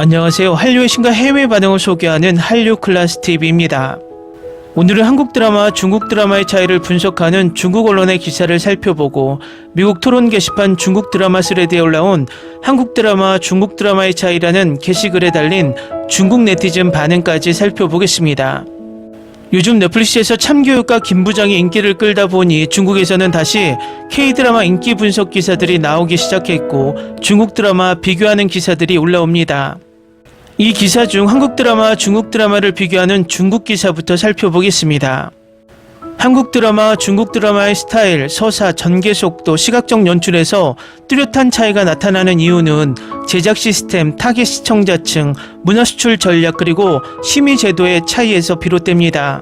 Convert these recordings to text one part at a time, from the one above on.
안녕하세요. 한류의 신과 해외 반응을 소개하는 한류클라스TV입니다. 오늘은 한국 드라마와 중국 드라마의 차이를 분석하는 중국 언론의 기사를 살펴보고 미국 토론 게시판 중국 드라마 스레드에 올라온 한국 드라마와 중국 드라마의 차이라는 게시글에 달린 중국 네티즌 반응까지 살펴보겠습니다. 요즘 넷플릭스에서 참교육과 김부장이 인기를 끌다 보니 중국에서는 다시 K드라마 인기 분석 기사들이 나오기 시작했고 중국 드라마 비교하는 기사들이 올라옵니다. 이 기사 중 한국 드라마와 중국 드라마를 비교하는 중국 기사부터 살펴보겠습니다. 한국 드라마와 중국 드라마의 스타일, 서사, 전개 속도, 시각적 연출에서 뚜렷한 차이가 나타나는 이유는 제작 시스템, 타겟 시청자층, 문화 수출 전략 그리고 심의 제도의 차이에서 비롯됩니다.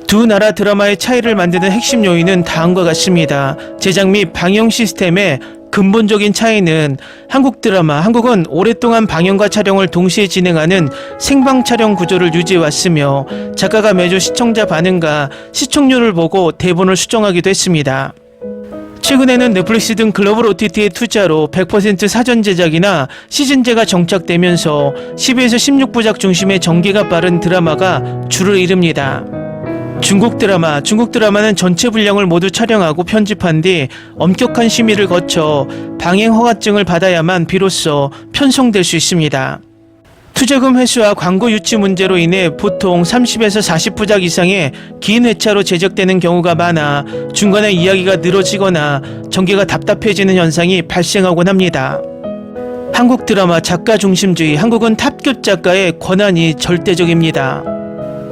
두 나라 드라마의 차이를 만드는 핵심 요인은 다음과 같습니다. 제작 및 방영 시스템의 근본적인 차이는 한국은 오랫동안 방영과 촬영을 동시에 진행하는 생방 촬영 구조를 유지해왔으며 작가가 매주 시청자 반응과 시청률을 보고 대본을 수정하기도 했습니다. 최근에는 넷플릭스 등 글로벌 OTT의 투자로 100% 사전 제작이나 시즌제가 정착되면서 10에서 16부작 중심의 전개가 빠른 드라마가 주를 이룹니다. 중국 드라마는 전체 분량을 모두 촬영하고 편집한 뒤 엄격한 심의를 거쳐 방영 허가증을 받아야만 비로소 편성될 수 있습니다. 투자금 회수와 광고 유치 문제로 인해 보통 30에서 40부작 이상의 긴 회차로 제작되는 경우가 많아 중간에 이야기가 늘어지거나 전개가 답답해지는 현상이 발생하곤 합니다. 한국 드라마 작가 중심주의, 한국은 탑급 작가의 권한이 절대적입니다.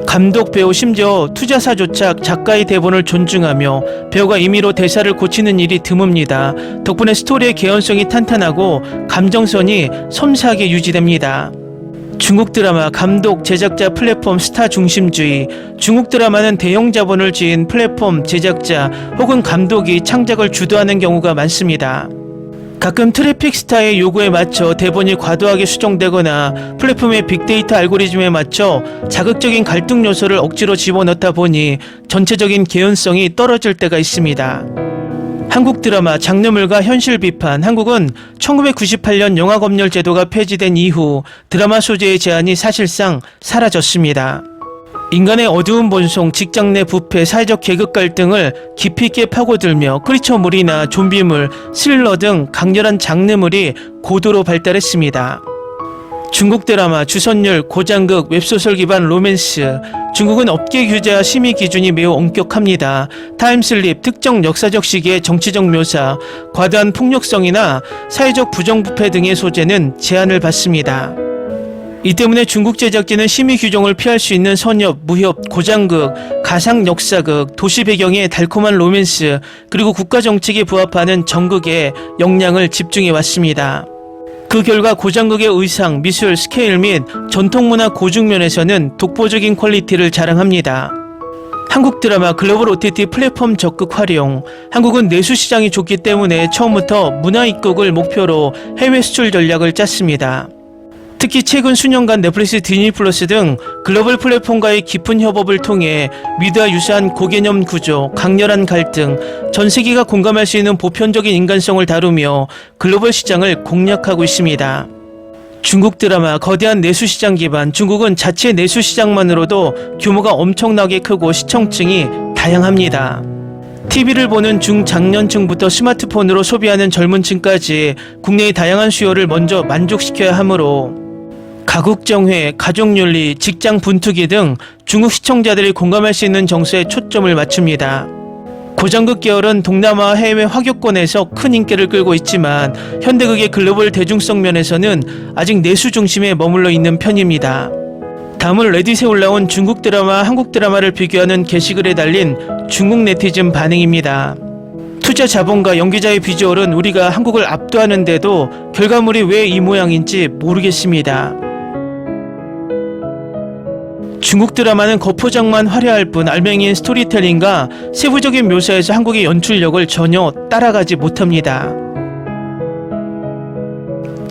감독, 배우, 심지어 투자사조차 작가의 대본을 존중하며 배우가 임의로 대사를 고치는 일이 드뭅니다. 덕분에 스토리의 개연성이 탄탄하고 감정선이 섬세하게 유지됩니다. 중국 드라마 감독, 제작자, 플랫폼, 스타 중심주의. 중국 드라마는 대형 자본을 지인 플랫폼, 제작자 혹은 감독이 창작을 주도하는 경우가 많습니다. 가끔 트래픽 스타의 요구에 맞춰 대본이 과도하게 수정되거나 플랫폼의 빅데이터 알고리즘에 맞춰 자극적인 갈등 요소를 억지로 집어넣다 보니 전체적인 개연성이 떨어질 때가 있습니다. 한국 드라마 장르물과 현실 비판. 한국은 1998년 영화검열 제도가 폐지된 이후 드라마 소재의 제한이 사실상 사라졌습니다. 인간의 어두운 본성, 직장 내 부패, 사회적 계급 갈등을 깊이 있게 파고들며 크리처물이나 좀비물, 스릴러 등 강렬한 장르물이 고도로 발달했습니다. 중국 드라마, 주선율, 고장극, 웹소설 기반 로맨스. 중국은 업계 규제와 심의 기준이 매우 엄격합니다. 타임슬립, 특정 역사적 시기의 정치적 묘사, 과도한 폭력성이나 사회적 부정부패 등의 소재는 제한을 받습니다. 이 때문에 중국 제작진은 심의 규정을 피할 수 있는 선협, 무협, 고장극, 가상 역사극, 도시 배경의 달콤한 로맨스, 그리고 국가 정책에 부합하는 정극에 역량을 집중해 왔습니다. 그 결과 고장극의 의상, 미술, 스케일 및 전통문화 고증면에서는 독보적인 퀄리티를 자랑합니다. 한국 드라마 글로벌 OTT 플랫폼 적극 활용. 한국은 내수 시장이 좋기 때문에 처음부터 문화 입국을 목표로 해외 수출 전략을 짰습니다. 특히 최근 수년간 넷플릭스, 디즈니 플러스 등 글로벌 플랫폼과의 깊은 협업을 통해 미드와 유사한 고개념 구조, 강렬한 갈등, 전 세계가 공감할 수 있는 보편적인 인간성을 다루며 글로벌 시장을 공략하고 있습니다. 중국 드라마 거대한 내수시장 기반. 중국은 자체 내수시장만으로도 규모가 엄청나게 크고 시청층이 다양합니다. TV를 보는 중장년층부터 스마트폰으로 소비하는 젊은층까지 국내의 다양한 수요를 먼저 만족시켜야 하므로 가국정회, 가족윤리, 직장 분투기 등 중국 시청자들이 공감할 수 있는 정서에 초점을 맞춥니다. 고장극 계열은 동남아 해외 화교권에서 큰 인기를 끌고 있지만 현대극의 글로벌 대중성 면에서는 아직 내수 중심에 머물러 있는 편입니다. 다음은 레딧에 올라온 중국 드라마, 한국 드라마를 비교하는 게시글에 달린 중국 네티즌 반응입니다. 투자 자본과 연기자의 비주얼은 우리가 한국을 압도하는데도 결과물이 왜 이 모양인지 모르겠습니다. 중국 드라마는 겉포장만 화려할 뿐 알맹이인 스토리텔링과 세부적인 묘사에서 한국의 연출력을 전혀 따라가지 못합니다.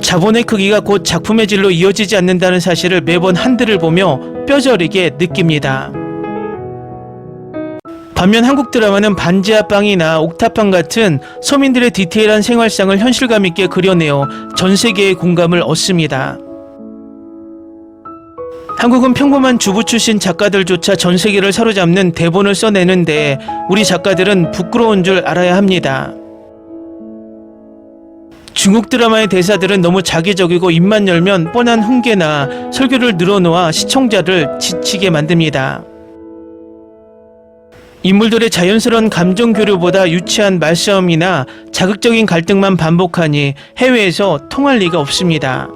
자본의 크기가 곧 작품의 질로 이어지지 않는다는 사실을 매번 한들을 보며 뼈저리게 느낍니다. 반면 한국 드라마는 반지하 빵이나 옥탑방 같은 서민들의 디테일한 생활상을 현실감 있게 그려내어 전 세계의 공감을 얻습니다. 한국은 평범한 주부 출신 작가들조차 전 세계를 사로잡는 대본을 써내는데 우리 작가들은 부끄러운 줄 알아야 합니다. 중국 드라마의 대사들은 너무 자기적이고 입만 열면 뻔한 훈계나 설교를 늘어놓아 시청자를 지치게 만듭니다. 인물들의 자연스러운 감정 교류보다 유치한 말싸움이나 자극적인 갈등만 반복하니 해외에서 통할 리가 없습니다.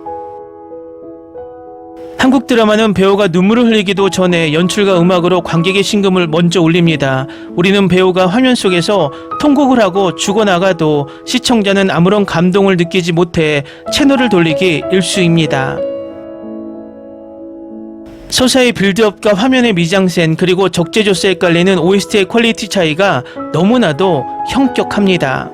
한국 드라마는 배우가 눈물을 흘리기도 전에 연출과 음악으로 관객의 심금을 먼저 울립니다. 우리는 배우가 화면 속에서 통곡을 하고 죽어나가도 시청자는 아무런 감동을 느끼지 못해 채널을 돌리기 일쑤입니다. 서사의 빌드업과 화면의 미장센 그리고 적재조서에 깔리는 OST의 퀄리티 차이가 너무나도 형격합니다.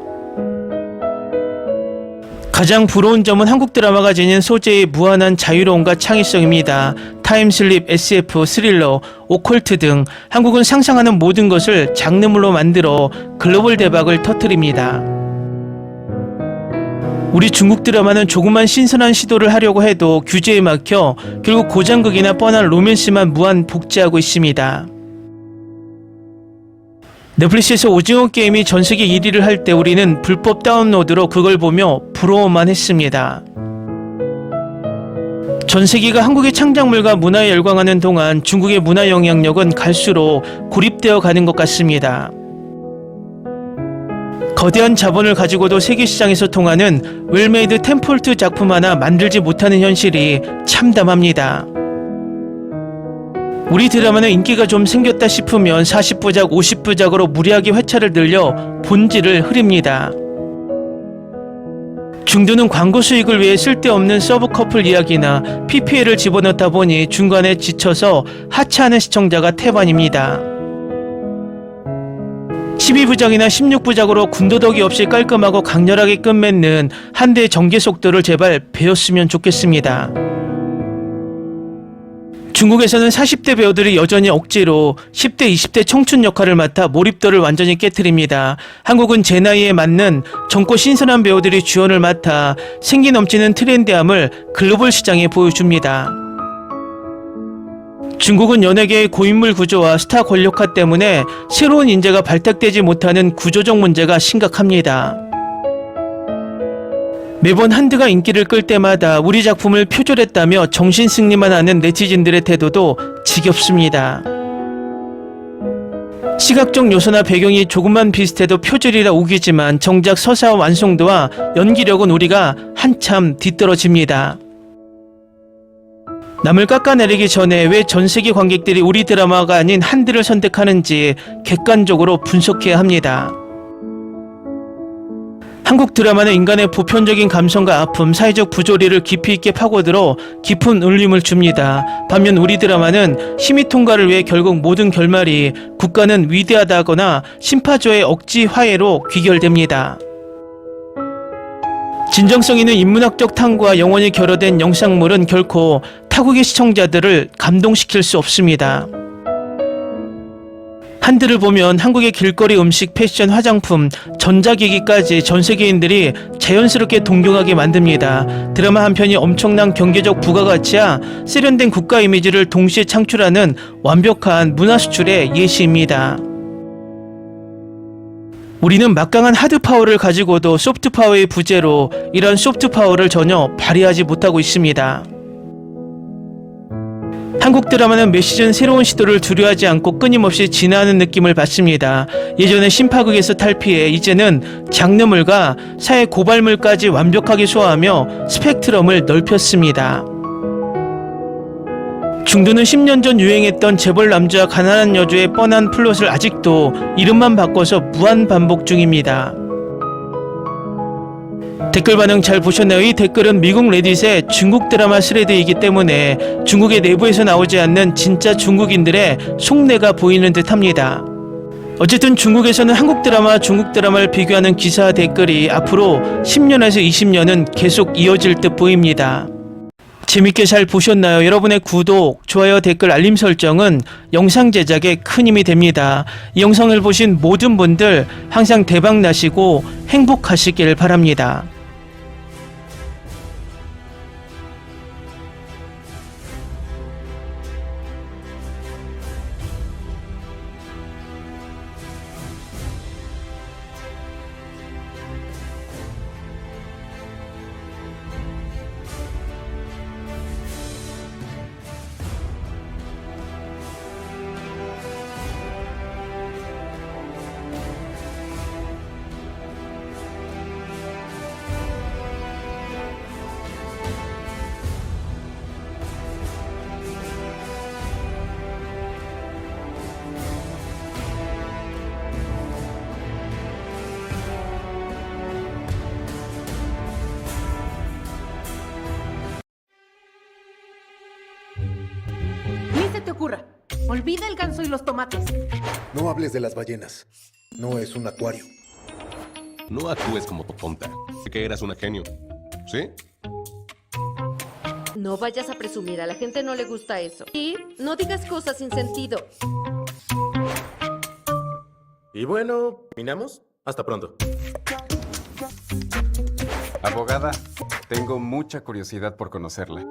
가장 부러운 점은 한국 드라마가 지닌 소재의 무한한 자유로움과 창의성입니다. 타임슬립, SF, 스릴러, 오컬트 등 한국은 상상하는 모든 것을 장르물로 만들어 글로벌 대박을 터뜨립니다. 우리 중국 드라마는 조그만 신선한 시도를 하려고 해도 규제에 막혀 결국 고장극이나 뻔한 로맨스만 무한 복제하고 있습니다. 넷플릭스에서 오징어 게임이 전세계 1위를 할 때 우리는 불법 다운로드로 그걸 보며 부러워만 했습니다. 전세계가 한국의 창작물과 문화에 열광하는 동안 중국의 문화 영향력은 갈수록 고립되어 가는 것 같습니다. 거대한 자본을 가지고도 세계 시장에서 통하는 웰메이드 템폴트 작품 하나 만들지 못하는 현실이 참담합니다. 우리 드라마는 인기가 좀 생겼다 싶으면 40부작, 50부작으로 무리하게 회차를 늘려 본질을 흐립니다. 중도는 광고 수익을 위해 쓸데없는 서브 커플 이야기나 PPL을 집어넣다 보니 중간에 지쳐서 하차하는 시청자가 태반입니다. 12부작이나 16부작으로 군더더기 없이 깔끔하고 강렬하게 끝맺는 한대의 전개 속도를 제발 배웠으면 좋겠습니다. 중국에서는 40대 배우들이 여전히 억지로 10대, 20대 청춘 역할을 맡아 몰입도를 완전히 깨트립니다. 한국은 제 나이에 맞는 젊고 신선한 배우들이 주연을 맡아 생기 넘치는 트렌디함을 글로벌 시장에 보여줍니다. 중국은 연예계의 고인물 구조와 스타 권력화 때문에 새로운 인재가 발탁되지 못하는 구조적 문제가 심각합니다. 매번 한드가 인기를 끌 때마다 우리 작품을 표절했다며 정신승리만 하는 네티즌들의 태도도 지겹습니다. 시각적 요소나 배경이 조금만 비슷해도 표절이라 우기지만 정작 서사와 완성도와 연기력은 우리가 한참 뒤떨어집니다. 남을 깎아내리기 전에 왜 전세계 관객들이 우리 드라마가 아닌 한드를 선택하는지 객관적으로 분석해야 합니다. 한국 드라마는 인간의 보편적인 감성과 아픔, 사회적 부조리를 깊이 있게 파고들어 깊은 울림을 줍니다. 반면 우리 드라마는 심의 통과를 위해 결국 모든 결말이 국가는 위대하다거나 심파조의 억지 화해로 귀결됩니다. 진정성 있는 인문학적 탐구와 영혼이 결여된 영상물은 결코 타국의 시청자들을 감동시킬 수 없습니다. 한드를 보면 한국의 길거리 음식, 패션, 화장품, 전자기기까지 전 세계인들이 자연스럽게 동경하게 만듭니다. 드라마 한 편이 엄청난 경제적 부가가치와 세련된 국가 이미지를 동시에 창출하는 완벽한 문화 수출의 예시입니다. 우리는 막강한 하드 파워를 가지고도 소프트 파워의 부재로 이런 소프트 파워를 전혀 발휘하지 못하고 있습니다. 한국 드라마는 매 시즌 새로운 시도를 두려워하지 않고 끊임없이 진화하는 느낌을 받습니다. 예전에 신파극에서 탈피해 이제는 장르물과 사회 고발물까지 완벽하게 소화하며 스펙트럼을 넓혔습니다. 중도는 10년 전 유행했던 재벌 남자와 가난한 여주의 뻔한 플롯을 아직도 이름만 바꿔서 무한 반복 중입니다. 댓글 반응 잘 보셨나요? 이 댓글은 미국 레딧의 중국 드라마 스레드이기 때문에 중국의 내부에서 나오지 않는 진짜 중국인들의 속내가 보이는 듯 합니다. 어쨌든 중국에서는 한국 드라마와 중국 드라마를 비교하는 기사 댓글이 앞으로 10년에서 20년은 계속 이어질 듯 보입니다. 재밌게 잘 보셨나요? 여러분의 구독, 좋아요, 댓글, 알림 설정은 영상 제작에 큰 힘이 됩니다. 이 영상을 보신 모든 분들 항상 대박 나시고 행복하시길 바랍니다. Ni se te ocurra. Olvida el ganso y los tomates. No hables de las ballenas. No es un acuario. No actúes como tonta. Que eras una genio. ¿Sí? No vayas a presumir, a la gente no le gusta eso. Y no digas cosas sin sentido. Y bueno, ¿terminamos? Hasta pronto. Abogada, tengo mucha curiosidad por conocerla.